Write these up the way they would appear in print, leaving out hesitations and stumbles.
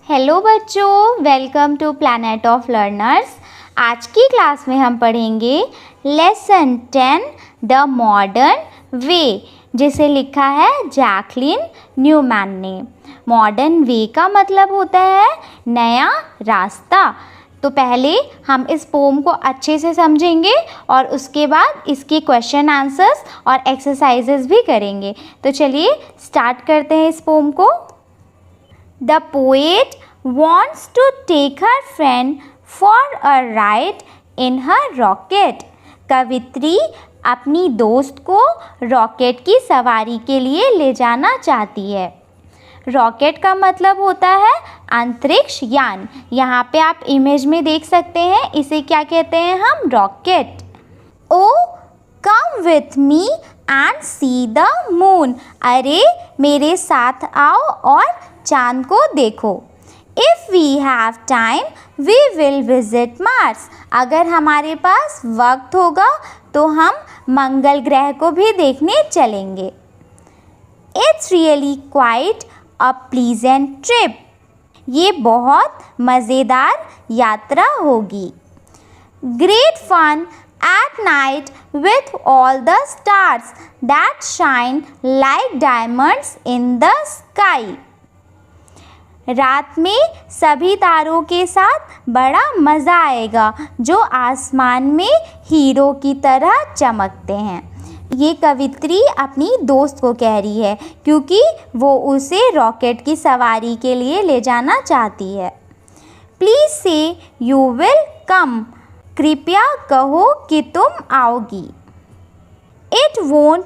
Hello बच्चों, welcome to planet of learners. आज की क्लास में हम पढ़ेंगे लेसन 10 द मॉडर्न वे, जिसे लिखा है जैकलिन न्यूमैन ने। मॉडर्न वे का मतलब होता है नया रास्ता। तो पहले हम इस पोम को अच्छे से समझेंगे और उसके बाद इसके क्वेश्चन आंसर्स और एक्सरसाइजेस भी करेंगे। तो चलिए स्टार्ट करते हैं इस पोम को। The poet wants to take her friend for a ride in her rocket. कवित्री अपनी दोस्त को रॉकेट की सवारी के लिए ले जाना चाहती है। रॉकेट का मतलब होता है अंतरिक्ष यान। यहाँ पे आप इमेज में देख सकते हैं, इसे क्या कहते हैं हम? Rocket. Oh come with me and see the moon. अरे मेरे साथ आओ और चांद को देखो। If we have time we will visit Mars. अगर हमारे पास वक्त होगा तो हम मंगल ग्रह को भी देखने चलेंगे। It's really quite a pleasant trip. ये बहुत मज़ेदार यात्रा होगी। Great fun at night with all the stars that shine like diamonds in the sky. रात में सभी तारों के साथ बड़ा मज़ा आएगा जो आसमान में हीरो की तरह चमकते हैं। ये कवित्री अपनी दोस्त को कह रही है क्योंकि वो उसे रॉकेट की सवारी के लिए ले जाना चाहती है। प्लीज़ से यू विल कम। कृपया कहो कि तुम आओगी। It won't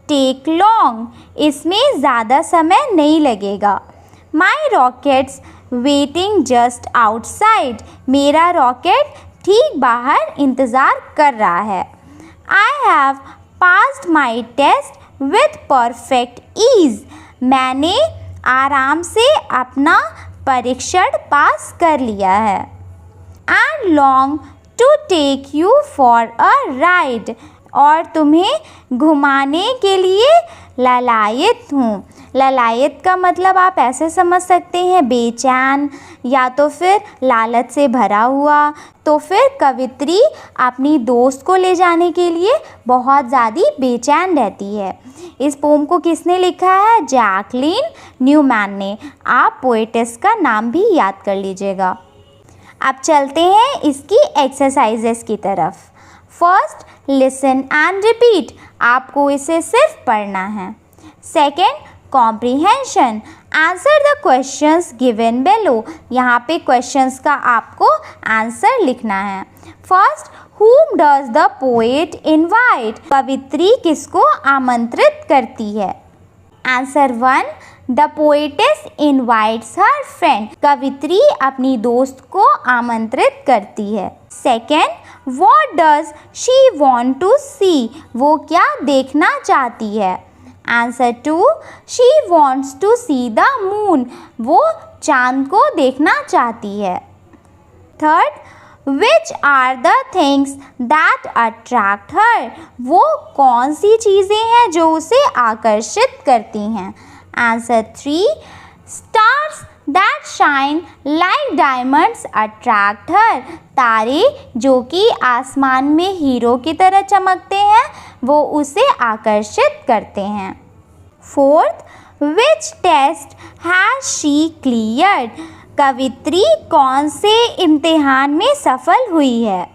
take long. इसमें ज़्यादा समय नहीं लगेगा। My rocket's waiting just outside. मेरा रॉकेट ठीक बाहर इंतज़ार कर रहा है। I have passed my test with perfect ease. मैंने आराम से अपना परीक्षण पास कर लिया है। And long to take you for a ride. और तुम्हें घुमाने के लिए ललायत हूँ। ललायत का मतलब आप ऐसे समझ सकते हैं बेचैन या तो फिर लालच से भरा हुआ। तो फिर कवित्री अपनी दोस्त को ले जाने के लिए बहुत ज़्यादा बेचैन रहती है। इस पोम को किसने लिखा है? जैकलिन न्यूमैन ने। आप पोएटेस का नाम भी याद कर लीजिएगा। अब चलते हैं इसकी एक्सरसाइजेस की तरफ। First, listen and repeat. आपको इसे सिर्फ पढ़ना है। Second, comprehension. Answer the questions given below. यहाँ पे क्वेश्चंस का आपको आंसर लिखना है। First, whom does the poet invite? कवित्री किसको आमंत्रित करती है? Answer 1, the poetess invites her friend. कवित्री अपनी दोस्त को आमंत्रित करती है। Second, what does she want to see? वो क्या देखना चाहती है? Answer 2, she wants to C the moon. वो चांद को देखना चाहती है। Third, which are the things that attract her? वो कौन सी चीज़ें हैं जो उसे आकर्षित करती हैं? Answer 3, stars that shine like diamonds attract her. तारे जो कि आसमान में हीरो की तरह चमकते हैं वो उसे आकर्षित करते हैं। Fourth, which test has she cleared? कवित्री कौन से इम्तिहान में सफल हुई है?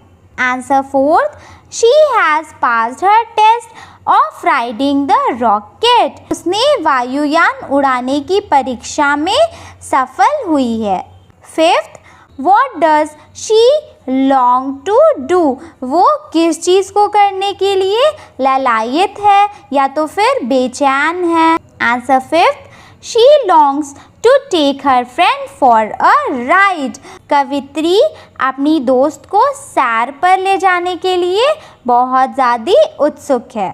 Answer 4, she has passed her test of riding the rocket. उसने वायुयान उड़ाने की परीक्षा में सफल हुई है। Fifth, what does she long to do? वो किस चीज़ को करने के लिए ललायत है या तो फिर बेचैन है? Answer 5, she longs to take her friend for a ride. कवित्री अपनी दोस्त को सैर पर ले जाने के लिए बहुत ज़्यादा उत्सुक है।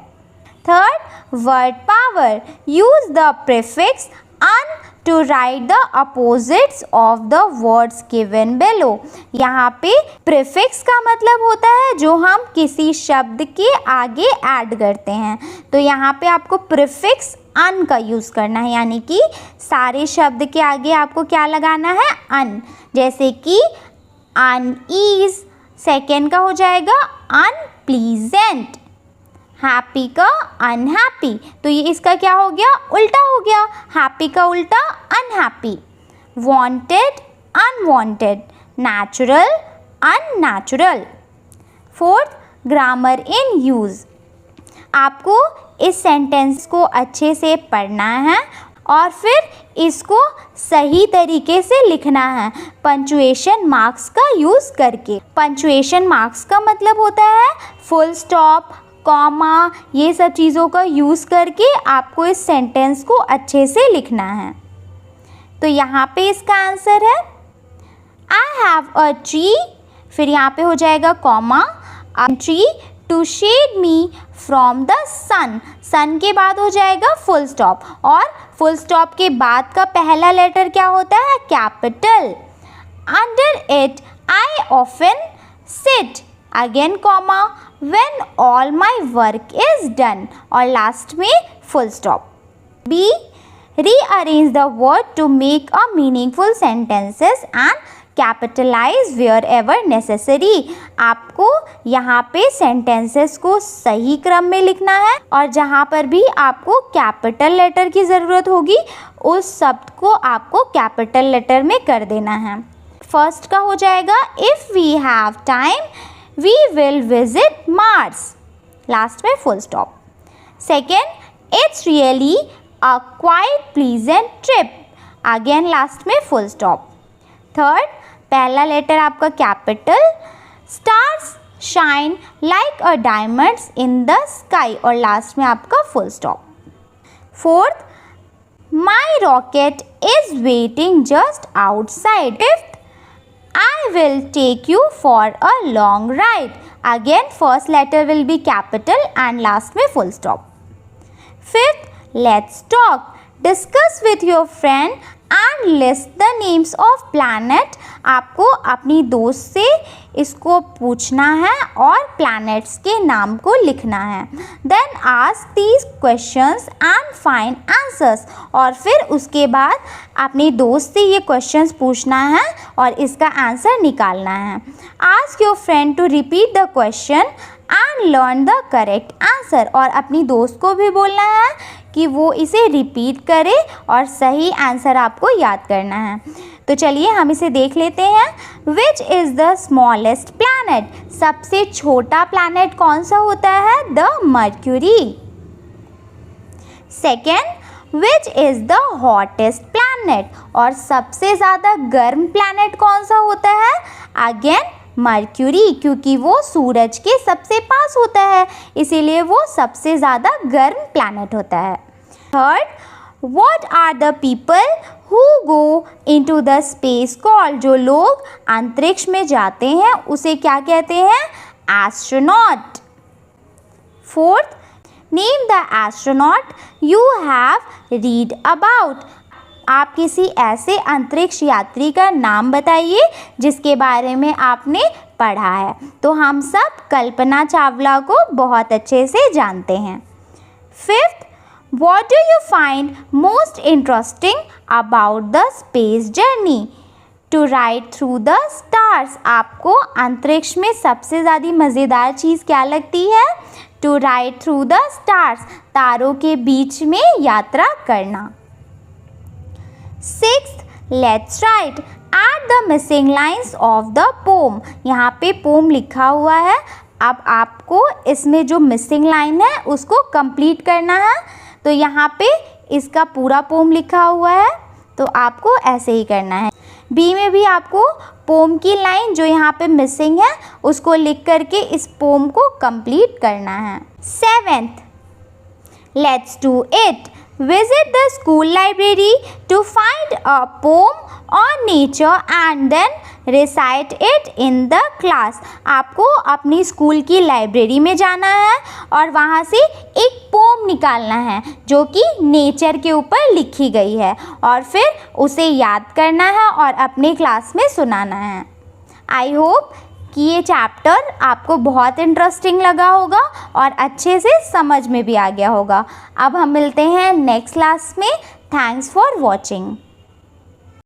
Third, word power. Use the prefix un to write the opposites of the words given below. यहाँ पे प्रीफिक्स का मतलब होता है जो हम किसी शब्द के आगे ऐड करते हैं। तो यहाँ पे आपको प्रीफिक्स अन का यूज़ करना है, यानी कि सारे शब्द के आगे आपको क्या लगाना है, अन। जैसे कि अनईज, सेकेंड का हो जाएगा अनप्लीजेंट, हैप्पी का अनहैप्पी, तो ये इसका क्या हो गया, उल्टा हो गया, हैप्पी का उल्टा unhappy. Wanted unwanted, natural unnatural. Fourth, grammar in use. आपको इस सेंटेंस को अच्छे से पढ़ना है और फिर इसको सही तरीके से लिखना है पंचुएशन मार्क्स का यूज़ करके। पंचुएशन मार्क्स का मतलब होता है फुल स्टॉप, कॉमा, ये सब चीज़ों का यूज़ करके आपको इस सेंटेंस को अच्छे से लिखना है। तो यहाँ पे इसका आंसर है आई हैव अ ट्री, फिर यहाँ पे हो जाएगा comma, a tree to shade me from the sun, sun के बाद हो जाएगा फुल स्टॉप, और फुल स्टॉप के बाद का पहला लेटर क्या होता है, capital. Under it I often sit, again comma, when all my work is done, और लास्ट में full stop. B, rearrange the word to make a meaningful sentences and capitalize wherever necessary। आपको यहाँ पे sentences को सही क्रम में लिखना है और जहाँ पर भी आपको कैपिटल लेटर की ज़रूरत होगी उस शब्द को आपको कैपिटल लेटर में कर देना है। फर्स्ट का हो जाएगा if we have time we will visit Mars, last में full stop. Second, it's really a quite pleasant trip, अगेन लास्ट में फुल स्टॉप। थर्ड, पहला लेटर आपका capital, stars shine like a diamonds in the sky, और last में आपका full stop. Fourth, my rocket is waiting just outside. Fifth, I will take you for a long ride, again first letter will be capital and last में full stop. Fifth, let's talk, discuss with your friend and list the names of planet। आपको अपनी दोस्त से इसको पूछना है और planets के नाम को लिखना है। Then ask these questions and find answers, और फिर उसके बाद अपनी दोस्त से ये questions पूछना है और इसका आंसर निकालना है। Ask your friend to repeat the question and learn the correct answer, और अपनी दोस्त को भी बोलना है कि वो इसे रिपीट करे और सही आंसर आपको याद करना है। तो चलिए हम इसे देख लेते हैं। Which is the smallest planet, सबसे छोटा प्लैनेट कौन सा होता है, the mercury. Second, which is the hottest planet, और सबसे ज़्यादा गर्म प्लैनेट कौन सा होता है, अगेन मर्क्यूरी, क्योंकि वो सूरज के सबसे पास होता है इसीलिए वो सबसे ज़्यादा गर्म प्लैनेट होता है। Third, what are the people who go into the space called, जो लोग अंतरिक्ष में जाते हैं उसे क्या कहते हैं, astronaut. Fourth, name the astronaut you have read about, आप किसी ऐसे अंतरिक्ष यात्री का नाम बताइए जिसके बारे में आपने पढ़ा है। तो हम सब कल्पना चावला को बहुत अच्छे से जानते हैं। Fifth, what do you find most interesting about the space journey, to ride through the stars, आपको अंतरिक्ष में सबसे ज़्यादा मज़ेदार चीज़ क्या लगती है, to ride through the stars, तारों के बीच में यात्रा करना। Sixth, let's write at the missing lines of the poem, यहाँ पे पोम लिखा हुआ है, अब आपको इसमें जो मिसिंग लाइन है उसको कंप्लीट करना है। तो यहाँ पे इसका पूरा पोम लिखा हुआ है तो आपको ऐसे ही करना है। बी में भी आपको पोम की लाइन जो यहाँ पे मिसिंग है उसको लिख करके इस पोम को कंप्लीट करना है। Seventh, let's do it, visit the school library to find a poem on nature and then recite it in the class, आपको अपनी स्कूल की लाइब्रेरी में जाना है और वहाँ से एक पोम निकालना है जो कि नेचर के ऊपर लिखी गई है और फिर उसे याद करना है और अपने क्लास में सुनाना है। आई होप कि ये चैप्टर आपको बहुत इंटरेस्टिंग लगा होगा और अच्छे से समझ में भी आ गया होगा। अब हम मिलते हैं नेक्स्ट क्लास में। Thanks for watching.